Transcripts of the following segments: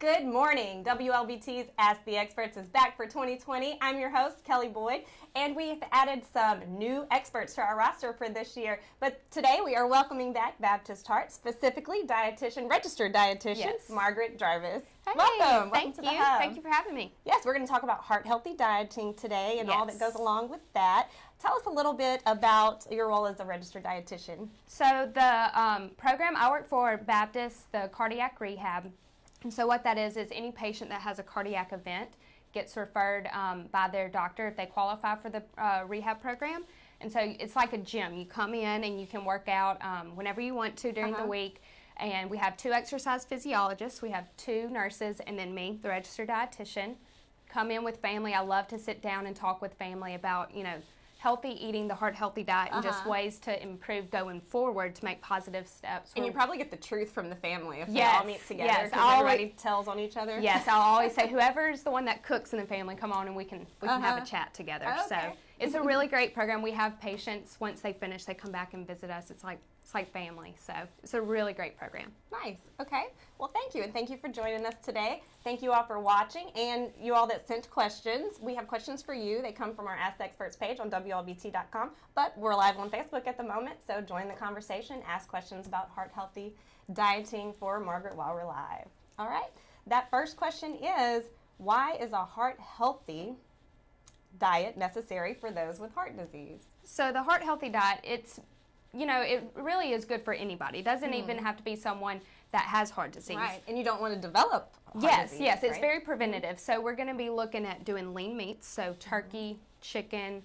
Good morning. WLBT's Ask the Experts is back for 2020. I'm your host, Kelly Boyd, and we've added some new experts to our roster for this year. But today we are welcoming back Baptist Heart, specifically registered dietitian, Margaret Jarvis. Hey, welcome. Thank you. Thank you for having me. Yes, we're going to talk about heart-healthy dieting today and all that goes along with that. Tell us a little bit about your role as a registered dietitian. So the program I work for, Baptist, the cardiac rehab. And so what that is any patient that has a cardiac event gets referred by their doctor if they qualify for the rehab program. And so it's like a gym. You come in and you can work out whenever you want to during the week. And we have 2 exercise physiologists, we have 2 nurses, and then me, the registered dietitian. Come in with family. I love to sit down and talk with family about, healthy eating, the heart-healthy diet, and just ways to improve going forward to make positive steps. And you probably get the truth from the family if they all meet together because everybody tells on each other. Yes, I'll always say, whoever's the one that cooks in the family, come on and we can have a chat together. Okay. So it's a really great program. We have patients, once they finish, they come back and visit us. It's like family. So it's a really great program. Nice. Okay. Well, thank you. And thank you for joining us today. Thank you all for watching and you all that sent questions. We have questions for you. They come from our Ask the Experts page on WLBT.com, but we're live on Facebook at the moment. So join the conversation. Ask questions about heart-healthy dieting for Margaret while we're live. All right. That first question is, why is a heart-healthy diet necessary for those with heart disease? So the heart-healthy diet, it really is good for anybody. It doesn't even have to be someone that has heart disease. Right, and you don't want to develop heart disease, Yes, it's very preventative. So we're going to be looking at doing lean meats, so turkey, chicken,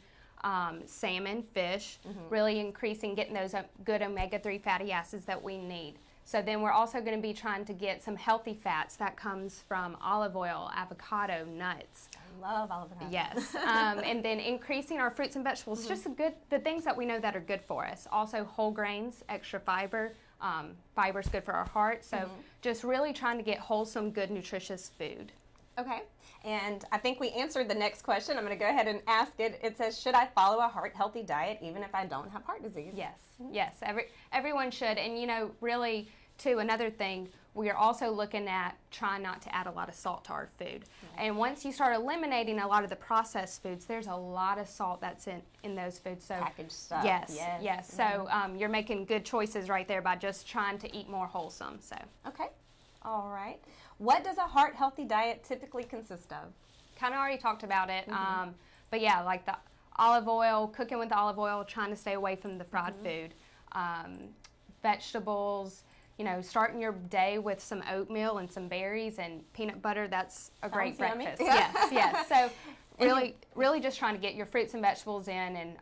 salmon, fish, really increasing, getting those good omega-3 fatty acids that we need. So then we're also going to be trying to get some healthy fats that comes from olive oil, avocado, nuts. I love avocado. Yes, and then increasing our fruits and vegetables, just the things that we know that are good for us. Also whole grains, extra fiber. Fiber's good for our heart. So just really trying to get wholesome, good, nutritious food. Okay, and I think we answered the next question. I'm going to go ahead and ask it. It says, should I follow a heart-healthy diet even if I don't have heart disease? Yes, everyone should. And, really, too, another thing, we are also looking at trying not to add a lot of salt to our food. And once you start eliminating a lot of the processed foods, there's a lot of salt that's in those foods. So packaged stuff. Yes. So you're making good choices right there by just trying to eat more wholesome. So okay. All right. What does a heart-healthy diet typically consist of? Kind of already talked about it. But yeah, like the olive oil, cooking with olive oil, trying to stay away from the fried food. Vegetables, starting your day with some oatmeal and some berries and peanut butter. That's a great breakfast. Yes. So really just trying to get your fruits and vegetables in and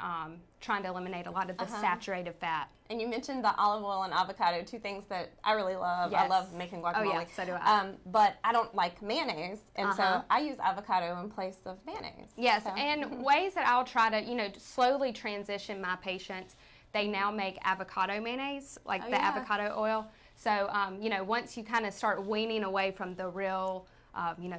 trying to eliminate a lot of the saturated fat. And you mentioned the olive oil and avocado, 2 things that I really love. I love making guacamole. Oh, yeah, so do I. But I don't like mayonnaise, and so I use avocado in place of mayonnaise. Yes, and ways that I'll try to, slowly transition my patients. They now make avocado mayonnaise, like the avocado oil. So, once you kind of start weaning away from the real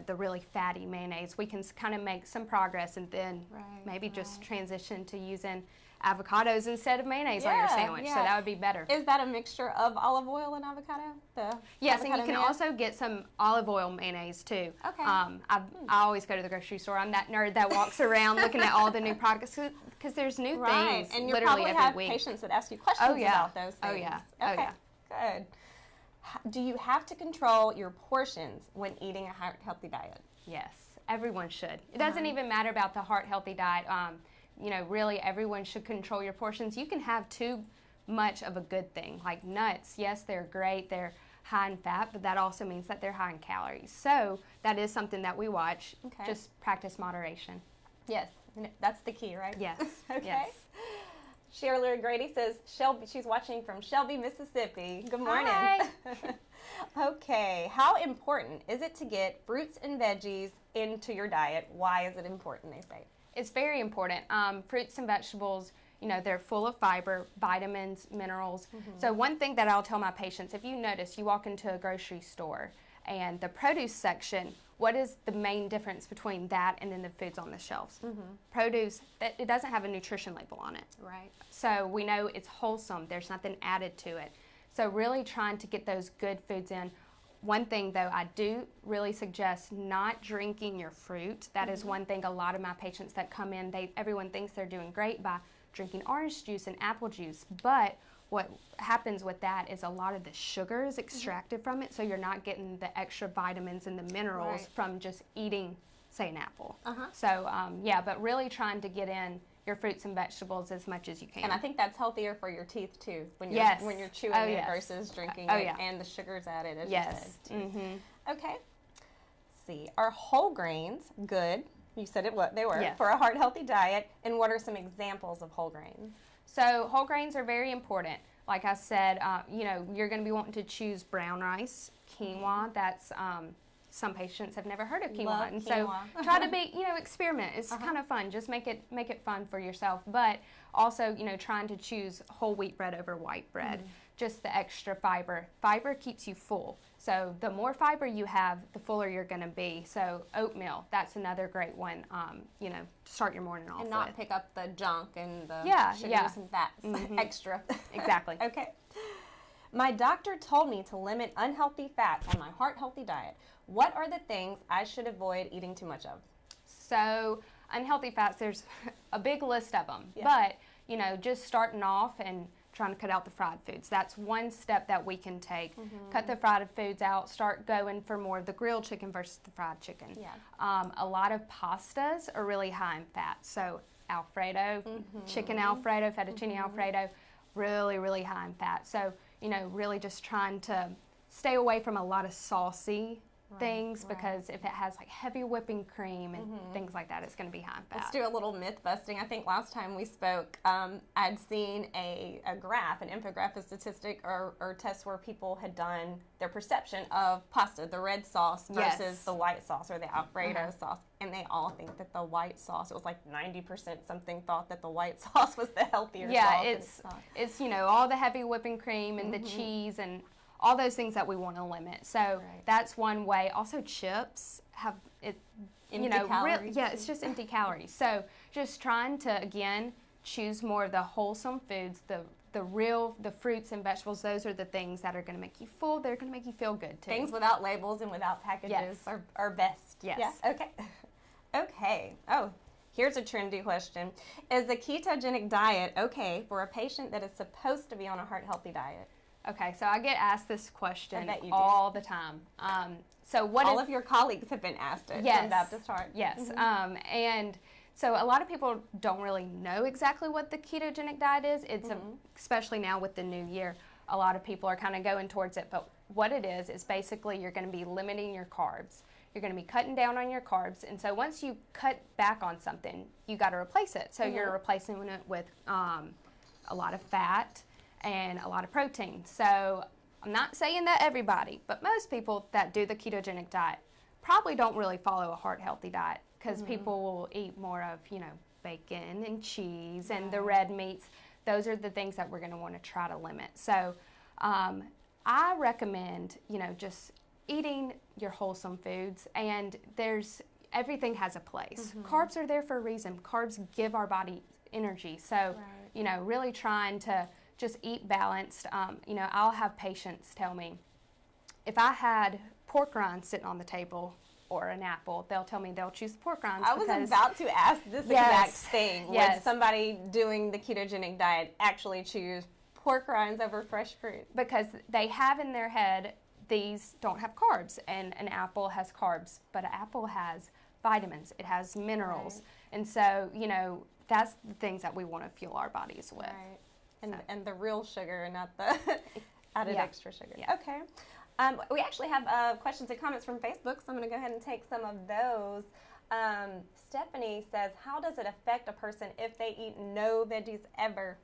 the really fatty mayonnaise, we can kind of make some progress and then maybe just transition to using avocados instead of mayonnaise on your sandwich. So that would be better. Is that a mixture of olive oil and avocado? Yes, and you can also get some olive oil mayonnaise too. Okay. I always go to the grocery store. I'm that nerd that walks around looking at all the new products because there's new things and you literally probably every have week. Patients that ask you questions about those things. Oh yeah. Okay. Good. Do you have to control your portions when eating a heart-healthy diet? Yes, everyone should. It doesn't even matter about the heart-healthy diet. Really everyone should control your portions. You can have too much of a good thing, like nuts. Yes, they're great. They're high in fat, but that also means that they're high in calories. So that is something that we watch. Okay. Just practice moderation. Yes, that's the key, right? Yes. Okay. Yes. Shirley Grady says she's watching from Shelby, Mississippi. Good morning. Hi. Okay, how important is it to get fruits and veggies into your diet? Why is it important, they say? It's very important. Fruits and vegetables, they're full of fiber, vitamins, minerals. So one thing that I'll tell my patients, if you notice, you walk into a grocery store and the produce section, what is the main difference between that and then the foods on the shelves? Produce, it doesn't have a nutrition label on it. Right. So we know it's wholesome. There's nothing added to it. So really trying to get those good foods in. one thing though, I do really suggest not drinking your fruit. That is one thing a lot of my patients that come in, everyone thinks they're doing great by drinking orange juice and apple juice, but what happens with that is a lot of the sugar is extracted from it, so you're not getting the extra vitamins and the minerals from just eating, say, an apple. So yeah, but really trying to get in your fruits and vegetables as much as you can. And I think that's healthier for your teeth too, when you're chewing it versus drinking it, and the sugars added, as you said. Okay. Let's see, are whole grains good? You said they were for a heart healthy diet, and what are some examples of whole grains? So whole grains are very important. Like I said, you know, you're going to be wanting to choose brown rice, quinoa. That's some patients have never heard of quinoa, and so try to be, you know, experiment. It's kind of fun. Just make it fun for yourself. But also, you know, trying to choose whole wheat bread over white bread. Just the extra fiber. Fiber keeps you full. So the more fiber you have, the fuller you're going to be. So oatmeal, that's another great one, you know, to start your morning off with. And not pick up the junk and the sugars and fats extra. Exactly. Okay. My doctor told me to limit unhealthy fats on my heart healthy diet. What are the things I should avoid eating too much of? So unhealthy fats, there's a big list of them. But, you know, just starting off and trying to cut out the fried foods. That's one step that we can take. Cut the fried foods out, start going for more of the grilled chicken versus the fried chicken. A lot of pastas are really high in fat. So Alfredo, chicken Alfredo, fettuccine Alfredo, really, really high in fat. So, you know, really just trying to stay away from a lot of saucy things, because if it has like heavy whipping cream and things like that, it's going to be high in fat. Let's do a little myth busting. I think last time we spoke, I'd seen a graph, an infographic, a statistic or test where people had done their perception of pasta, the red sauce versus the white sauce or the Alfredo sauce. And they all think that the white sauce, it was like 90% something thought that the white sauce was the healthier sauce. It's, you know, all the heavy whipping cream and the cheese and all those things that we want to limit. So that's one way. Also, chips have empty calories. It's just empty calories. So just trying to, again, choose more of the wholesome foods, the fruits and vegetables. Those are the things that are going to make you full. They're going to make you feel good too. Things without labels and without packages are best. Yes. Yeah? Okay. Oh, here's a trendy question. Is the ketogenic diet okay for a patient that is supposed to be on a heart healthy diet? Okay, so I get asked this question all the time. So all of your colleagues have been asked it from Baptist Heart. Yes, and so a lot of people don't really know exactly what the ketogenic diet is. It's especially now with the new year, a lot of people are kind of going towards it. But what it is basically you're going to be limiting your carbs. You're going to be cutting down on your carbs, and so once you cut back on something, you got to replace it. So you're replacing it with a lot of fat and a lot of protein. So I'm not saying that everybody, but most people that do the ketogenic diet probably don't really follow a heart healthy diet, because people will eat more of, you know, bacon and cheese and the red meats. Those are the things that we're going to want to try to limit. So I recommend, you know, just eating your wholesome foods, and everything has a place. Carbs are there for a reason. Carbs give our body energy. So, you know, really trying to just eat balanced. You know, I'll have patients tell me, if I had pork rinds sitting on the table or an apple, they'll tell me they'll choose the pork rinds. I was about to ask this exact thing. Would somebody doing the ketogenic diet actually choose pork rinds over fresh fruit? Because they have in their head, these don't have carbs, and an apple has carbs, but an apple has vitamins, it has minerals. And so, you know, that's the things that we want to fuel our bodies with. And the real sugar and not the added extra sugar. Okay. We actually have questions and comments from Facebook, so I'm going to go ahead and take some of those. Stephanie says, how does it affect a person if they eat no veggies ever?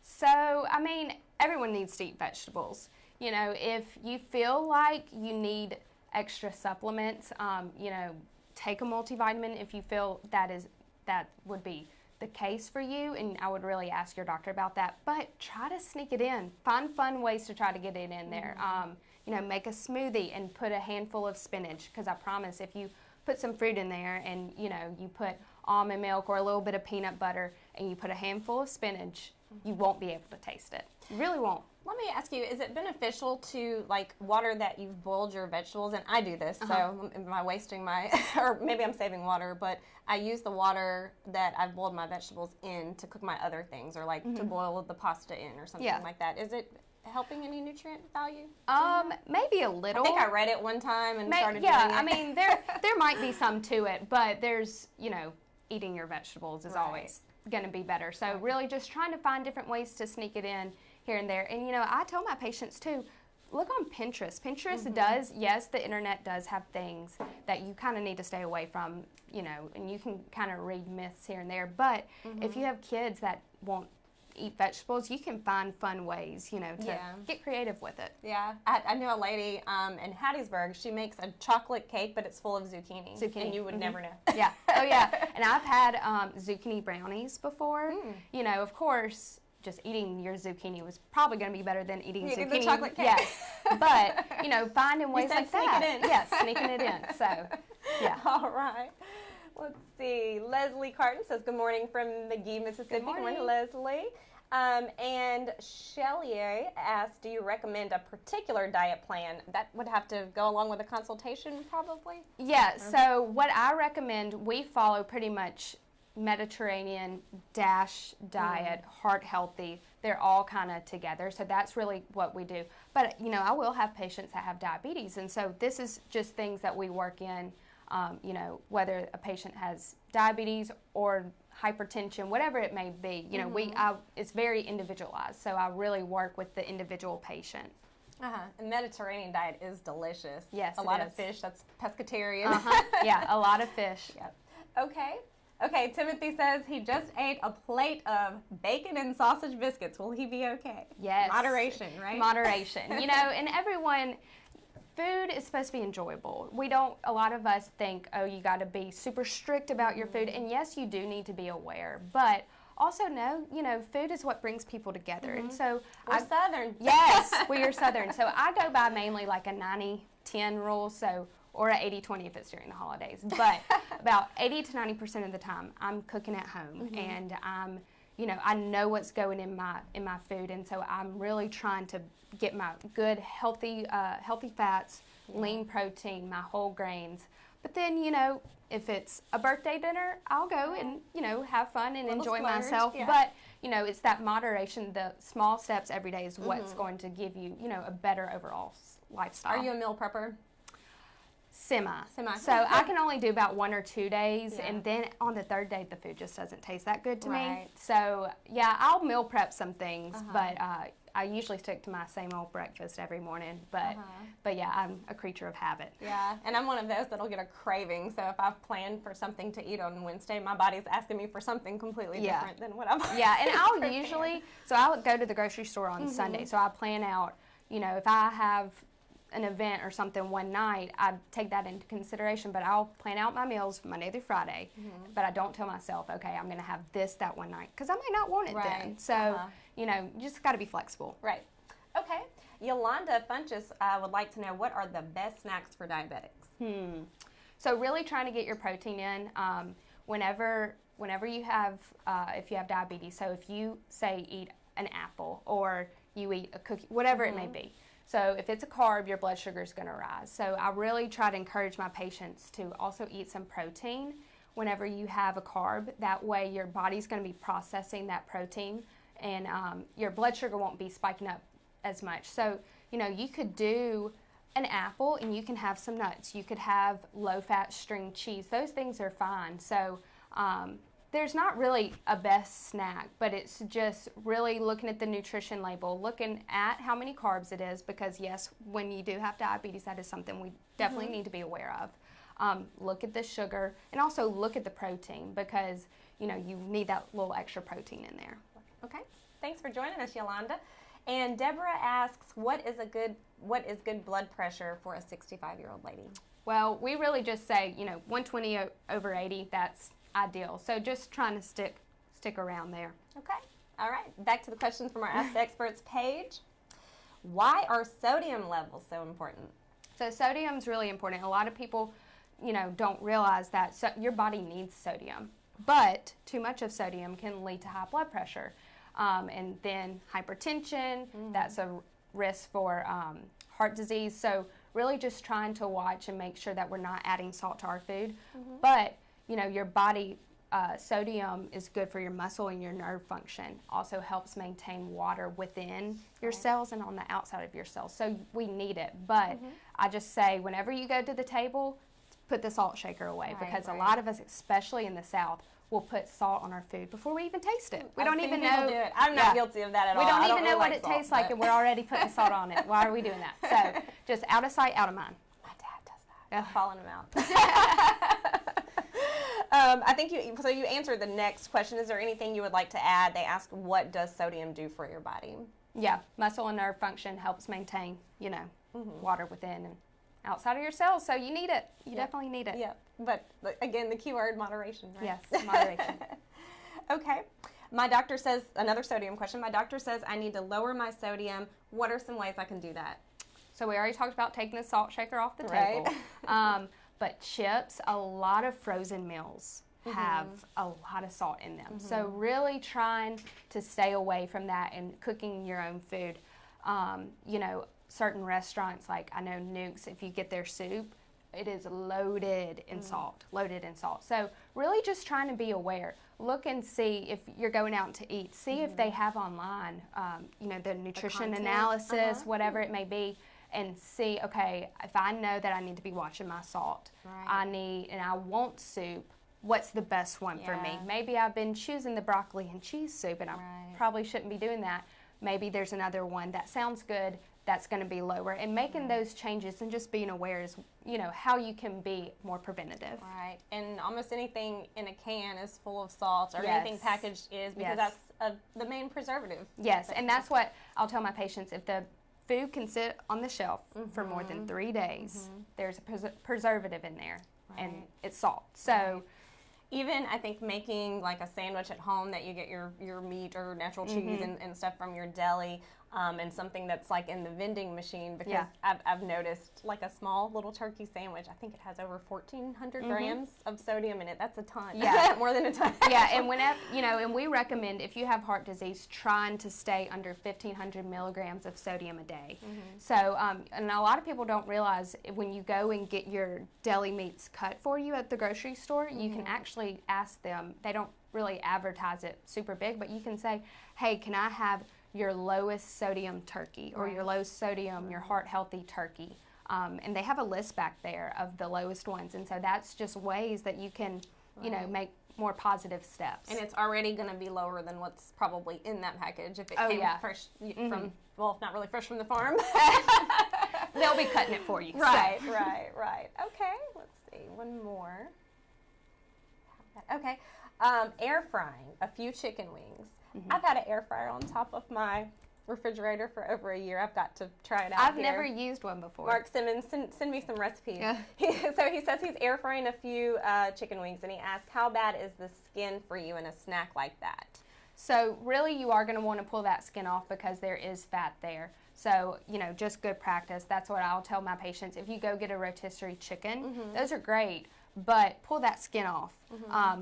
So, I mean, everyone needs to eat vegetables. You know, if you feel like you need extra supplements, you know, take a multivitamin if you feel that would be the case for you, and I would really ask your doctor about that. But try to sneak it in. Find fun ways to try to get it in there. You know, make a smoothie and put a handful of spinach, because I promise if you put some fruit in there and, you know, you put almond milk or a little bit of peanut butter and you put a handful of spinach, you won't be able to taste it. You really won't. Let me ask you, is it beneficial to like water that you've boiled your vegetables in? I do this, so am I wasting my, or maybe I'm saving water, but I use the water that I've boiled my vegetables in to cook my other things, or like to boil the pasta in or something like that. Is it helping any nutrient value? Maybe a little. I think I read it one time and started doing it. Yeah, I mean, there might be some to it, but there's, eating your vegetables is always going to be better. So really just trying to find different ways to sneak it in here and there. And, I tell my patients too, look on Pinterest. Pinterest does, yes, the internet does have things that you kind of need to stay away from, and you can kind of read myths here and there. But if you have kids that won't eat vegetables, you can find fun ways, to get creative with it. Yeah. I know a lady in Hattiesburg, she makes a chocolate cake, but it's full of zucchini. And you would never know. Yeah. Oh, yeah. And I've had zucchini brownies before. Of course, just eating your zucchini was probably going to be better than eating zucchini. The chocolate cake. Yes. But, finding ways like that. Sneak it in. Yes, sneaking it in. So, yeah. All right. Let's see. Leslie Carton says, good morning from McGee, Mississippi. Good morning, Leslie. And Shelly asked, do you recommend a particular diet plan? That would have to go along with a consultation, probably? Yeah. So what I recommend, we follow pretty much Mediterranean DASH diet, heart healthy. They're all kind of together. So that's really what we do. But, I will have patients that have diabetes. And so this is just things that we work in, whether a patient has diabetes or hypertension, whatever it may be. It's very individualized. So I really work with the individual patient. The Mediterranean diet is delicious. Yes, a lot of fish. That's pescatarian. Yeah, a lot of fish. Yep. Okay, Timothy says he just ate a plate of bacon and sausage biscuits. Will he be okay? Yes. Moderation, right? Moderation. And everyone, food is supposed to be enjoyable. A lot of us think, oh, you got to be super strict about your food. And yes, you do need to be aware. But also food is what brings people together. And so we're Southern. Yes, we are Southern. So I go by mainly like a 90-10 rule. Or an 80-20 if it's during the holidays. But about 80 to 90% of the time, I'm cooking at home, and I'm, I know what's going in my food, and so I'm really trying to get my good healthy fats, lean protein, my whole grains. But then, if it's a birthday dinner, I'll go and have fun and enjoy myself. Yeah. But it's that moderation, the small steps every day is what's going to give you a better overall lifestyle. Are you a meal prepper? Semi. So I can only do about 1 or 2 days, and then on the third day, the food just doesn't taste that good to me. So, yeah, I'll meal prep some things, but I usually stick to my same old breakfast every morning. But yeah, I'm a creature of habit. Yeah, and I'm one of those that'll get a craving. So if I've planned for something to eat on Wednesday, my body's asking me for something completely different than what I'm. Yeah, and I'll usually, so I'll go to the grocery store on Sunday. So I plan out, if I have an event or something one night, I take that into consideration, but I'll plan out my meals Monday through Friday, but I don't tell myself, okay, I'm going to have this that one night, because I might not want it then. So, you just got to be flexible. Right. Okay. Yolanda Funches would like to know, what are the best snacks for diabetics? So really trying to get your protein in whenever you have, if you have diabetes. So if you, say, eat an apple or you eat a cookie, whatever it may be. So if it's a carb, your blood sugar is going to rise. So I really try to encourage my patients to also eat some protein whenever you have a carb. That way your body's going to be processing that protein, and your blood sugar won't be spiking up as much. So, you could do an apple and you can have some nuts. You could have low-fat string cheese. Those things are fine. So there's not really a best snack, but it's just really looking at the nutrition label, looking at how many carbs it is, because yes, when you do have diabetes, that is something we definitely need to be aware of. Look at the sugar, and also look at the protein, because you need that little extra protein in there. Okay, thanks for joining us, Yolanda. And Deborah asks, what is good blood pressure for a 65-year-old lady? Well, we really just say 120 over 80. That's ideal. So just trying to stick around there. Okay. All right. Back to the questions from our Ask the Experts page. Why are sodium levels so important? So sodium is really important. A lot of people, don't realize that your body needs sodium, but too much of sodium can lead to high blood pressure. and then hypertension. That's a risk for heart disease. So really just trying to watch and make sure that we're not adding salt to our food. But, you know, your body, sodium is good for your muscle and your nerve function. Also helps maintain water within your cells and on the outside of your cells. So we need it. But I just say whenever you go to the table, put the salt shaker away, because a lot of us, especially in the South, will put salt on our food before we even taste it. We don't even know. Do it. I'm not guilty of that at all. We don't even know what really it tastes like, and we're already putting salt on it. Why are we doing that? So just out of sight, out of mind. My dad does that. I'm calling him out. I think you answered the next question. Is there anything you would like to add? They asked, what does sodium do for your body? Yeah, muscle and nerve function helps maintain, you know, water within and outside of your cells. So you need it. You definitely need it. Yeah, but again, the key word, moderation, right? Yes, moderation. Okay. My doctor says, another sodium question, my doctor says I need to lower my sodium. What are some ways I can do that? So we already talked about taking the salt shaker off the table. But chips, a lot of frozen meals have a lot of salt in them. So really trying to stay away from that and cooking your own food. You know, certain restaurants, like I know Nuke's, if you get their soup, it is loaded in salt, So really just trying to be aware. Look and see if you're going out to eat. See if they have online, you know, the nutrition analysis, whatever it may be, and see, okay, if I know that I need to be watching my salt, and I want soup, what's the best one for me? Maybe I've been choosing the broccoli and cheese soup, and I probably shouldn't be doing that. Maybe there's another one that sounds good that's going to be lower, and making those changes and just being aware is, you know, how you can be more preventative. Right, and almost anything in a can is full of salt, or anything packaged is, because that's the main preservative. Yes, and that's what I'll tell my patients. If the food can sit on the shelf for more than 3 days, there's a preservative in there, and it's salt. So even I think making like a sandwich at home that you get your meat or natural cheese and stuff from your deli, and something that's like in the vending machine, because I've noticed like a small little turkey sandwich, I think it has over 1,400 grams of sodium in it. That's a ton. Yeah. More than a ton. Yeah, and whenever, you know, and we recommend, if you have heart disease, trying to stay under 1,500 milligrams of sodium a day. So, and a lot of people don't realize when you go and get your deli meats cut for you at the grocery store, you can actually ask them. They don't really advertise it super big, but you can say, hey, can I have your lowest sodium turkey, or your low sodium, your heart healthy turkey? And they have a list back there of the lowest ones. And so that's just ways that you can, you know, make more positive steps. And it's already going to be lower than what's probably in that package if it came fresh from, well, not really fresh from the farm. They'll be cutting it for you. Right. Okay, let's see, one more. Okay, air frying a few chicken wings. I've had an air fryer on top of my refrigerator for over a year. I've got to try it out. I've never used one before. Mark Simmons, send me some recipes. Yeah. So he says he's air frying a few chicken wings, and he asked, how bad is the skin for you in a snack like that? So really you are going to want to pull that skin off, because there is fat there. So, you know, just good practice. That's what I'll tell my patients. If you go get a rotisserie chicken, those are great, but pull that skin off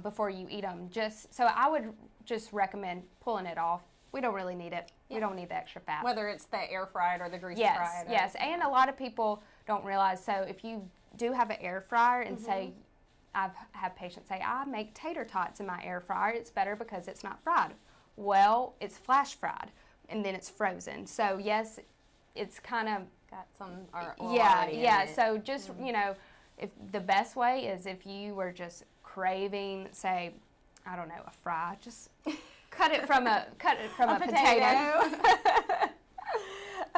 before you eat them. So I would just recommend pulling it off. We don't really need it. We don't need the extra fat. Whether it's the air fried or the grease fried. Yes, and a lot of people don't realize. So if you do have an air fryer, and say, I've had patients say, I make tater tots in my air fryer, it's better because it's not fried. Well, it's flash fried, and then it's frozen. So yes, it's kind of got some. So just you know, if the best way is if you were just craving, say, I don't know, a fry, just cut it from a potato.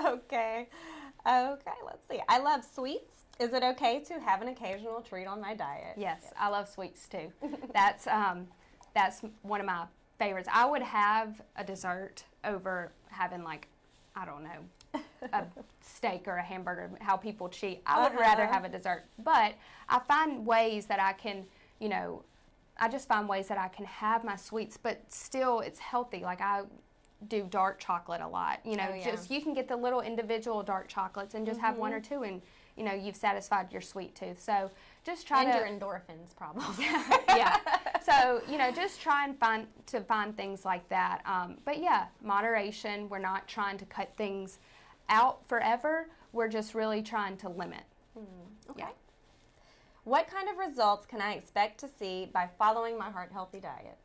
Okay, let's see. I love sweets. Is it okay to have an occasional treat on my diet? Yes. I love sweets too. That's one of my favorites. I would have a dessert over having, like, I don't know, a steak or a hamburger, how people cheat. I would rather have a dessert. But I find ways that I can, you know, I just find ways that I can have my sweets, but still it's healthy. Like I do dark chocolate a lot. You know, just you can get the little individual dark chocolates and just have one or two, and you've satisfied your sweet tooth. So just try and to... your endorphins, probably. Yeah. So, just try and find things like that. But yeah, moderation. We're not trying to cut things out forever. We're just really trying to limit. Okay. Yeah. What kind of results can I expect to see by following my heart healthy diet?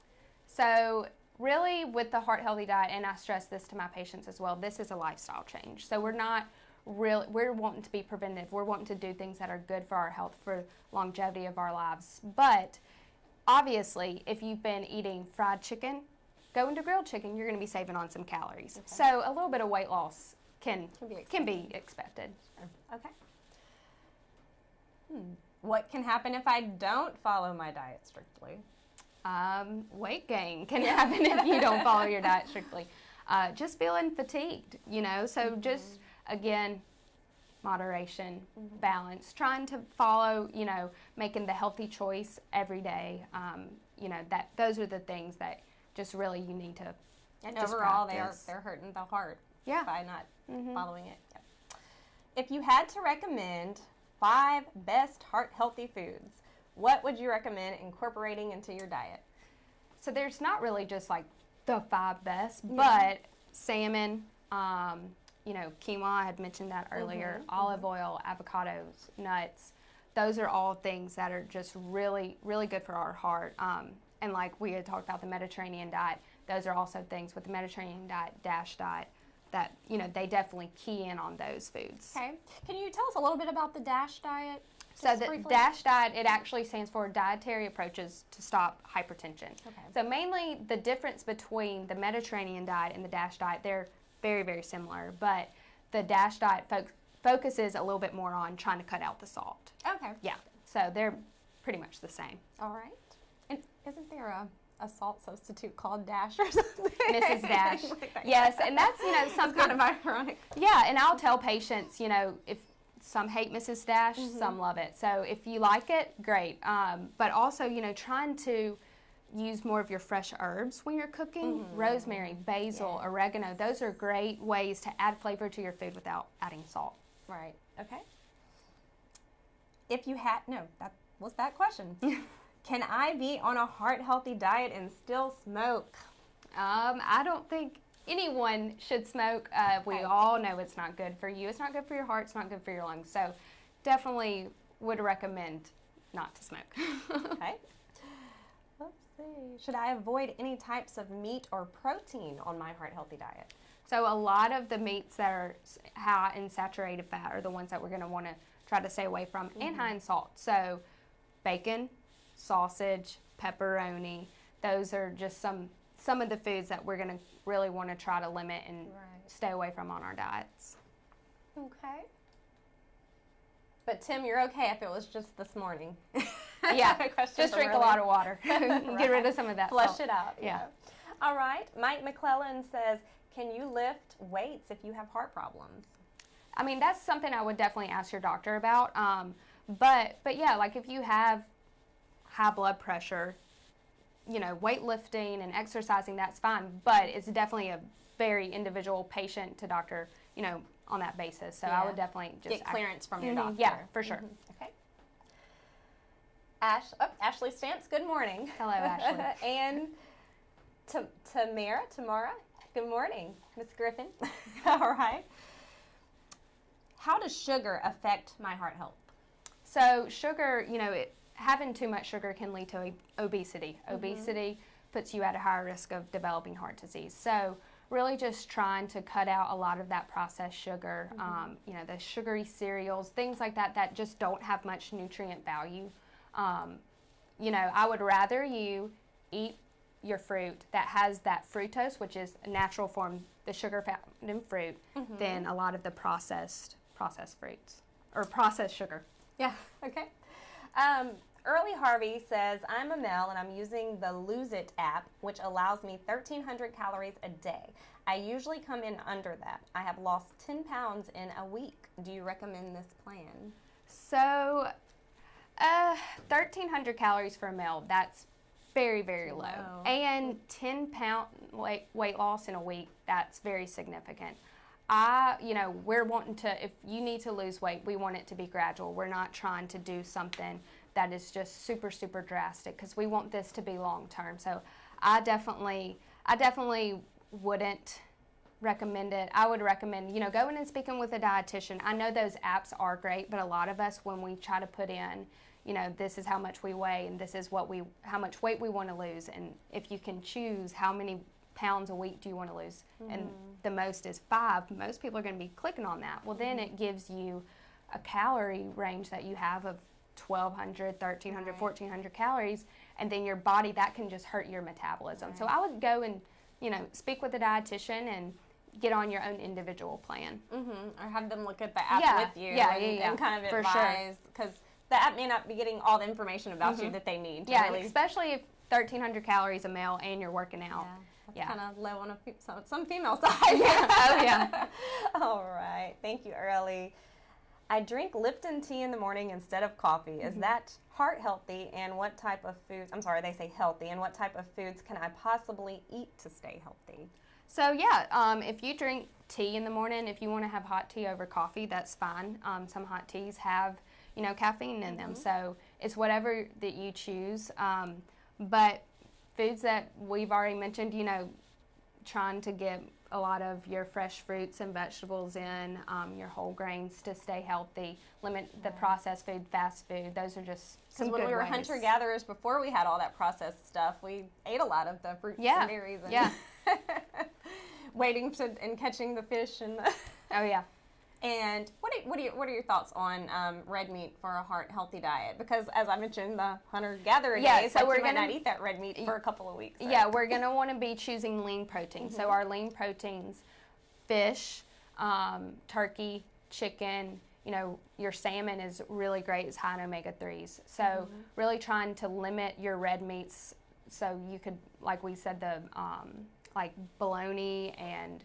So really with the heart healthy diet, and I stress this to my patients as well, this is a lifestyle change. So we're wanting to be preventive. We're wanting to do things that are good for our health, for longevity of our lives. But obviously, if you've been eating fried chicken, go into grilled chicken, you're going to be saving on some calories. Okay. So a little bit of weight loss can be expected. Okay. What can happen if I don't follow my diet strictly? Weight gain can happen if you don't follow your diet strictly. Just feeling fatigued, so just, again, moderation, balance, trying to follow, making the healthy choice every day. Those are the things that just really you need to And just overall, practice. they're hurting the heart Yeah. by not following it. Yep. If you had to recommend 5 best heart-healthy foods, what would you recommend incorporating into your diet? So there's not really just like the 5 best, but salmon, quinoa, I had mentioned that earlier, olive oil, avocados, nuts. Those are all things that are just really, really good for our heart. And like we had talked about the Mediterranean diet, those are also things with the Mediterranean diet, DASH diet, that, they definitely key in on those foods. Okay. Can you tell us a little bit about the DASH diet? So the DASH diet, it actually stands for Dietary Approaches to Stop Hypertension. Okay. So mainly the difference between the Mediterranean diet and the DASH diet, they're very, very similar, but the DASH diet focuses a little bit more on trying to cut out the salt. Okay. Yeah, so they're pretty much the same. All right. And isn't there a salt substitute called Dash or something? Mrs. Dash. Like that. Yes, and that's, Some kind of ironic. Yeah, and I'll tell patients, if some hate Mrs. Dash, some love it. So if you like it, great. But also, trying to use more of your fresh herbs when you're cooking. Rosemary, basil, oregano, those are great ways to add flavor to your food without adding salt. Right. Okay. If you had, no, that was that question. Can I be on a heart-healthy diet and still smoke? I don't think anyone should smoke. We all know it's not good for you. It's not good for your heart. It's not good for your lungs. So definitely would recommend not to smoke. Okay. Let's see. Should I avoid any types of meat or protein on my heart-healthy diet? So a lot of the meats that are high in saturated fat are the ones that we're going to want to try to stay away from, and high in salt. So bacon, sausage, pepperoni, those are just some of the foods that we're going to really want to try to limit and stay away from on our diets. Okay. But Tim, you're okay if it was just this morning. Yeah, just drink a lot of water. Get rid of some of that Flush salt. it out. Yeah. All right. Mike McClellan says, can you lift weights if you have heart problems? I mean, that's something I would definitely ask your doctor about. But yeah, like if you have high blood pressure, weightlifting and exercising, that's fine. But it's definitely a very individual patient to doctor, on that basis. So I would definitely just get clearance from your doctor. Yeah, for sure. Okay. Ashley Stamps, good morning. Hello, Ashley. And Tamara, good morning, Miss Griffin. All right. How does sugar affect my heart health? So sugar, having too much sugar can lead to obesity. Obesity puts you at a higher risk of developing heart disease. So really just trying to cut out a lot of that processed sugar, the sugary cereals, things like that that just don't have much nutrient value. I would rather you eat your fruit that has that fructose, which is a natural form, the sugar found in fruit, than a lot of the processed fruits or processed sugar. Yeah, okay. Early Harvey says, I'm a male and I'm using the Lose It app, which allows me 1,300 calories a day. I usually come in under that. I have lost 10 pounds in a week. Do you recommend this plan? So, 1,300 calories for a male, that's very, very low. And 10-pound weight loss in a week, that's very significant. we're wanting to, if you need to lose weight, we want it to be gradual. We're not trying to do something that is just super, super drastic, because we want this to be long term. So I definitely wouldn't recommend it. I would recommend, going and speaking with a dietitian. I know those apps are great, but a lot of us, when we try to put in, this is how much we weigh and this is how much weight we want to lose, and if you can choose how many pounds a week do you want to lose, and the most is 5, most people are going to be clicking on that. Well, then it gives you a calorie range that you have of 1,200, 1,300, 1,400 calories, and then your body, that can just hurt your metabolism. Right. So I would go and, speak with a dietitian and get on your own individual plan. Or have them look at the app with you and kind of for advise, because the app may not be getting all the information about you that they need. Really. Especially if 1,300 calories a meal and you're working out. That's kind of low on some female side. Oh, yeah. All right. Thank you, Early. I drink Lipton tea in the morning instead of coffee. Is that heart healthy, and what type of foods, they say healthy, and what type of foods can I possibly eat to stay healthy? So, if you drink tea in the morning, if you want to have hot tea over coffee, that's fine. Some hot teas have, caffeine in them, so it's whatever that you choose. But foods that we've already mentioned, trying to get a lot of your fresh fruits and vegetables in, your whole grains to stay healthy, limit the processed food, fast food. Those are just some good ways. When we were hunter-gatherers, before we had all that processed stuff, we ate a lot of the fruits and berries. And waiting and catching the fish. And Oh, yeah. And what are your thoughts on red meat for a heart-healthy diet? Because as I mentioned, the hunter-gatherer days, so we're going to not eat that red meat for a couple of weeks. So. Yeah, we're going to want to be choosing lean protein. So our lean proteins, fish, turkey, chicken, your salmon is really great. It's high in omega-3s. So really trying to limit your red meats, so you could, like we said, the like bologna and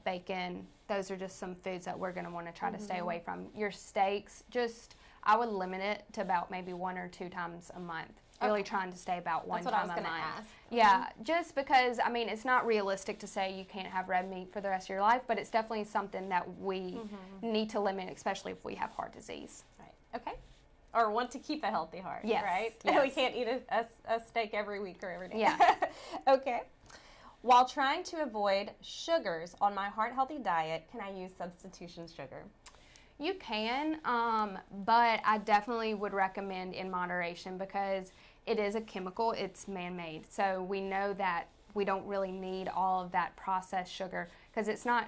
bacon. Those are just some foods that we're going to want to try to stay away from. Your steaks, I would limit it to about maybe 1 or 2 times a month. Really trying to stay about one time a month. That's what I was going to ask. Yeah, just because, it's not realistic to say you can't have red meat for the rest of your life, but it's definitely something that we need to limit, especially if we have heart disease. Right. Okay. Or want to keep a healthy heart, right? Yes. We can't eat a steak every week or every day. Yeah. Okay. While trying to avoid sugars on my heart-healthy diet, can I use substitution sugar? You can, but I definitely would recommend in moderation, because it is a chemical, it's man-made. So we know that we don't really need all of that processed sugar, because it's not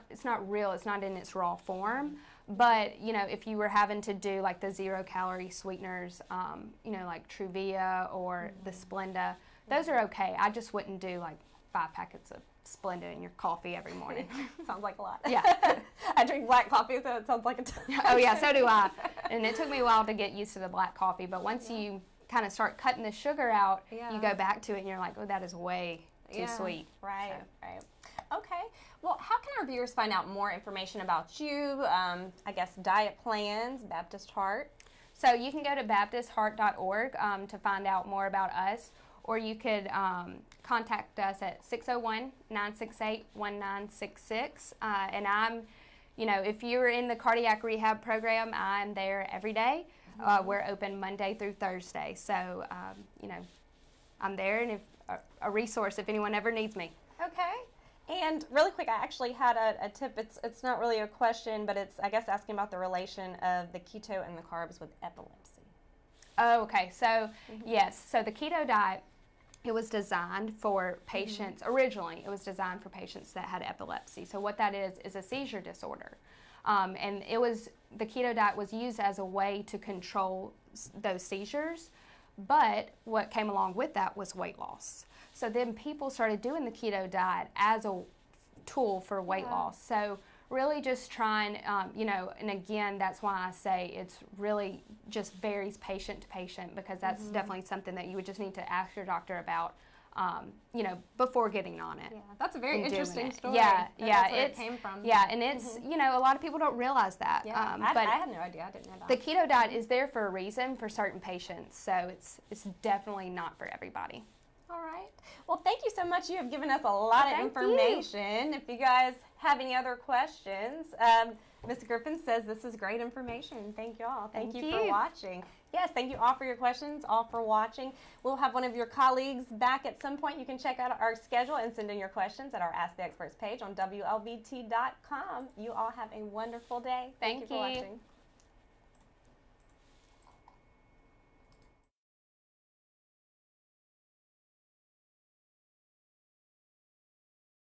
real, it's not in its raw form. But, if you were having to do like the 0-calorie sweeteners, like Truvia or the Splenda, those are okay. I just wouldn't do like 5 packets of Splenda in your coffee every morning. Sounds like a lot. Yeah. I drink black coffee, so it sounds like a ton. Oh, yeah, so do I. And it took me a while to get used to the black coffee, but once you kind of start cutting the sugar out, you go back to it and you're like, oh, that is way too sweet. Right, right. Okay. Well, how can our viewers find out more information about you, diet plans, Baptist Heart? So you can go to baptistheart.org to find out more about us, or you could contact us at 601-968-1966. And I'm, if you're in the cardiac rehab program, I'm there every day. We're open Monday through Thursday. So, I'm there, and a resource if anyone ever needs me. Okay. And really quick, I actually had a tip. It's not really a question, but it's, I guess, asking about the relation of the keto and the carbs with epilepsy. Oh, okay. So, yes. So the keto diet, it was designed for patients, originally, it was designed for patients that had epilepsy. So what that is a seizure disorder. And the keto diet was used as a way to control those seizures, but what came along with that was weight loss. So then people started doing the keto diet as a tool for weight loss. So really just trying, and again, that's why I say it's really just varies patient to patient, because that's definitely something that you would just need to ask your doctor about, before getting on it. Yeah, that's a very interesting story. Yeah, that's where it came from. Yeah, and it's, a lot of people don't realize that. Yeah, but I had no idea. I didn't know that. The keto diet is there for a reason for certain patients, so it's definitely not for everybody. All right. Well, thank you so much. You have given us a lot of Thank information. If you guys have any other questions, Ms. Griffin says this is great information. Thank you all. Thank you for watching. Yes, thank you all for your questions, all for watching. We'll have one of your colleagues back at some point. You can check out our schedule and send in your questions at our Ask the Experts page on WLBT.com. You all have a wonderful day. Thank you for watching.